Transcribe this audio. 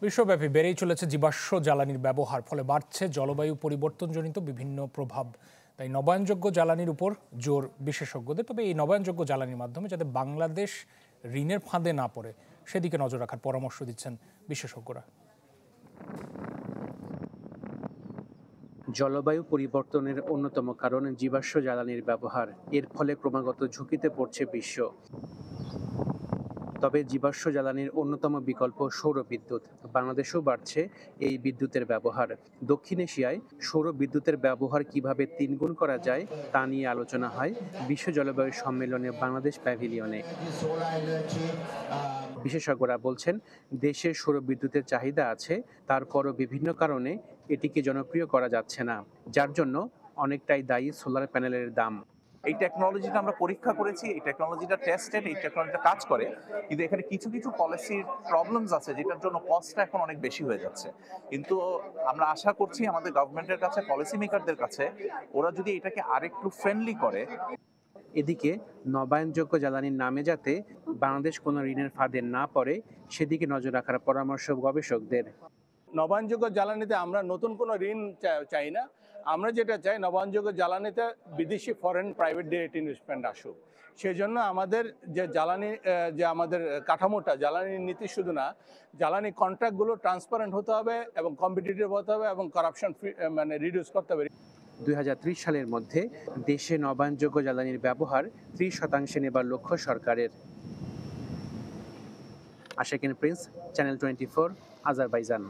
বিশ্বব্যাপী বেড়েই চলেছে জীবাশ্ম জ্বালানির ব্যবহার, ফলে বাড়ছে জলবায়ু পরিবর্তনজনিত বিভিন্ন প্রভাব। তাই নবায়নযোগ্য জ্বালানির উপর জোর বিশেষজ্ঞদের। তবে এই নবায়নযোগ্য জ্বালানির মাধ্যমে যাতে বাংলাদেশ ঋণের ফাঁদে না পড়ে সেদিকে নজর রাখার পরামর্শ দিচ্ছেন বিশেষজ্ঞরা। জলবায়ু পরিবর্তনের অন্যতম কারণ জীবাশ্ম জ্বালানির ব্যবহার। এর ফলে ক্রমাগত ঝুঁকিতে পড়ছে বিশ্ব। তবে জীবাশ্ম জ্বালানির অন্যতম বিকল্প সৌর বিদ্যুৎ। বাংলাদেশেও বাড়ছে এই বিদ্যুতের ব্যবহার। দক্ষিণ এশিয়ায় সৌর বিদ্যুতের ব্যবহার কিভাবে 3 গুণ করা যায় তা নিয়ে আলোচনা হয় বিশ্ব জলবায়ু সম্মেলনে বাংলাদেশ প্যাভিলিয়নে। বিশেষজ্ঞরা বলছেন, দেশে সৌর বিদ্যুতের চাহিদা আছে, তারপরও বিভিন্ন কারণে এটিকে জনপ্রিয় করা যাচ্ছে না, যার জন্য অনেকটাই দায়ী সোলার প্যানেলের দাম। এই টেকনোলজিটা আমরা পরীক্ষা করেছি, এই টেকনোলজিটা টেস্টেড, এই টেকনোলজিটা কাজ করে, কিন্তু এখানে কিছু কিছু পলিসির প্রবলেমস আছে যেটার জন্য কস্টটা এখন অনেক বেশি হয়ে যাচ্ছে। কিন্তু আমরা আশা করছি আমাদের গভর্নমেন্টের কাছে, পলিসি মেকারদের কাছে, ওরা যদি এটাকে আরেকটু ফ্রেন্ডলি করে। এদিকে নবায়নযোগ্য জ্বালানির নামে যাতে বাংলাদেশ কোনো ঋণের ফাঁদে না পড়ে সেদিকে নজর রাখার পরামর্শ গবেষকদের। নবায়নযোগ্য জ্বালানিতে আমরা নতুন কোনো ঋণ চাই না। আমরা যেটা চাই, নবায়নযোগ্য জ্বালানিতে বিদেশি ফরেন প্রাইভেট ডিরেক্ট ইনভেস্টমেন্ট আসুক। সেই জন্য আমাদের যে জ্বালানি যে আমাদের কাঠামোটা, জ্বালানির নীতি শুধু না, জ্বালানি কন্ট্রাক্টগুলো ট্রান্সপারেন্ট হতে হবে এবং কম্পিটিটিভ হতে হবে এবং কারাপশন রিডিউস করতে হবে। 2030 সালের মধ্যে দেশে নবায়নযোগ্য জ্বালানির ব্যবহার 30% নেবার লক্ষ্য সরকারের। আশাকিন প্রিন্স, চ্যানেল 24, আজারবাইজান।